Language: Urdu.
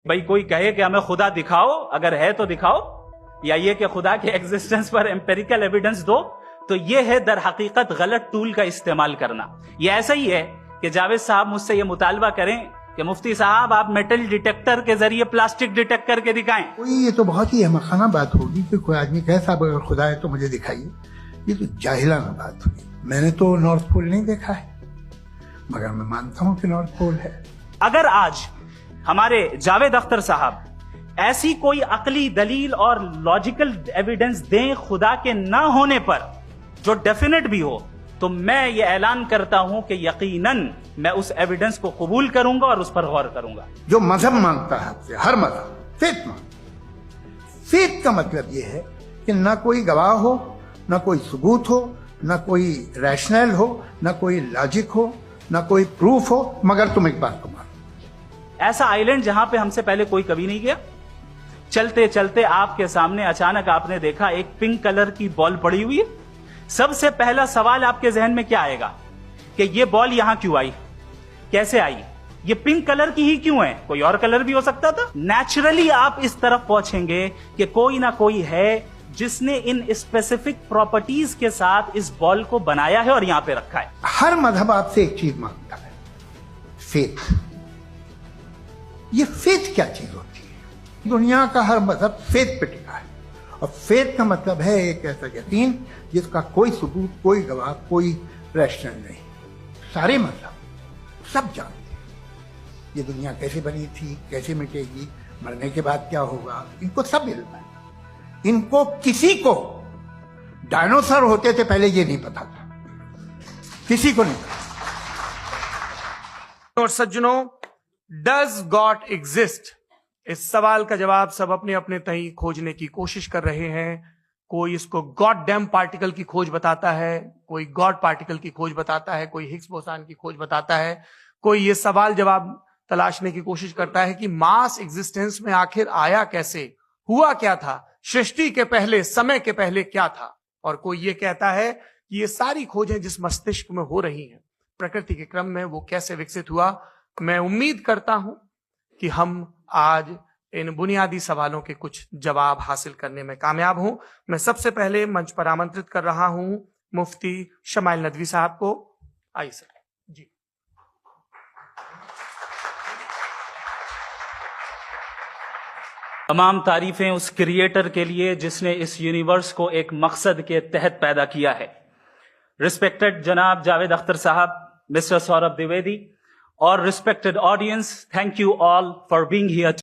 بھائی کوئی کہے کہ ہمیں خدا دکھاؤ، اگر ہے تو دکھاؤ، یا یہ کہ خدا کے ایگزسٹنس پر امپیریکل ایویڈنس دو، تو یہ ہے در حقیقت غلط ٹول کا استعمال کرنا. یہ ایسا ہی ہے کہ جاوید صاحب مجھ سے یہ مطالبہ کریں کہ مفتی صاحب آپ میٹل ڈیٹیکٹر کے ذریعے پلاسٹک ڈیٹیکٹ کر کے دکھائیں. یہ تو بہت ہی احمقانہ بات ہوگی کہ کوئی آدمی کہے صاحب اگر خدا ہے تو مجھے دکھائیے. یہ تو جاہلانہ بات ہوگی. میں نے تو نارتھ پول نہیں دیکھا ہے، مگر میں مانتا ہوں کہ نارتھ پول ہے. اگر آج ہمارے جاوید اختر صاحب ایسی کوئی عقلی دلیل اور لاجیکل ایویڈنس دیں خدا کے نہ ہونے پر جو ڈیفینیٹ بھی ہو، تو میں یہ اعلان کرتا ہوں کہ یقیناً میں اس ایویڈنس کو قبول کروں گا اور اس پر غور کروں گا. جو مذہب مانگتا ہے، ہر مذہب فیتھ مانگتا ہے. فیتھ کا مطلب یہ ہے کہ نہ کوئی گواہ ہو، نہ کوئی ثبوت ہو، نہ کوئی ریشنل ہو، نہ کوئی لاجک ہو، نہ کوئی پروف ہو، مگر تم ایک بات کو مانو. ایسا آئی لینڈ جہاں پہ ہم سے پہلے کوئی کبھی نہیں گیا. چلتے چلتے آپ کے سامنے اچانک آپ نے دیکھا ایک پنک کلر کی بال پڑی ہوئی ہے. سب سے پہلا سوال آپ کے ذہن میں کیا آئے گا کہ یہ بال یہاں کیوں آئی، کیسے آئی، یہ پنک کلر کی ہی کیوں ہے، کوئی اور کلر بھی ہو سکتا تھا. نیچرلی آپ اس طرف پہنچیں گے کہ کوئی نہ کوئی ہے جس نے ان اسپیسیفک پراپرٹیز کے ساتھ اس بال کو بنایا ہے اور یہاں پہ رکھا ہے. ہر مذہب آپ سے ایک چیز مانگتا ہے، فیتھ. یہ فیتھ کیا چیز ہوتی ہے؟ دنیا کا ہر مذہب فیتھ پہ ٹکا ہے، اور فیتھ کا مطلب ہے ایک ایسا یقین جس کا کوئی ثبوت، کوئی گواہ، کوئی ریشنل نہیں. سارے مذہب سب جانتے ہیں یہ دنیا کیسے بنی تھی، کیسے مٹے گی، مرنے کے بعد کیا ہوگا. ان کو سب علم ہے. ان کو کسی کو ڈائنوسر ہوتے تھے پہلے یہ نہیں پتا تھا، کسی کو نہیں پتا. اور سجنوں، ڈز گاڈ ایگزسٹ؟ اس سوال کا جواب سب اپنے اپنے تئیں کھوجنے کی کوشش کر رہے ہیں. کوئی اس کو گاڈ ڈیم پارٹیکل کی کھوج بتاتا ہے، کوئی گاڈ پارٹیکل کی کھوج بتاتا ہے، کوئی ہگس بوسان کی کھوج بتاتا ہے. کوئی یہ سوال جواب تلاشنے کی کوشش کرتا ہے کہ ماس ایگزسٹنس میں آخر آیا کیسے، ہوا کیا تھا، سرشٹی کے پہلے، سمے کے پہلے کیا تھا. اور کوئی یہ کہتا ہے کہ یہ ساری کھوجیں جس مستشک میں ہو رہی ہیں پرکرتی کے کرم میں، وہ کیسے وکست ہوا. میں امید کرتا ہوں کہ ہم آج ان بنیادی سوالوں کے کچھ جواب حاصل کرنے میں کامیاب ہوں. میں سب سے پہلے منچ پر آمنترت کر رہا ہوں مفتی شمائل ندوی صاحب کو. آئیے سر. جی تمام تعریفیں اس کریٹر کے لیے جس نے اس یونیورس کو ایک مقصد کے تحت پیدا کیا ہے. ریسپیکٹڈ جناب جاوید اختر صاحب، مسٹر سوربھ دیویدی، اور respected audience, thank you all for being here.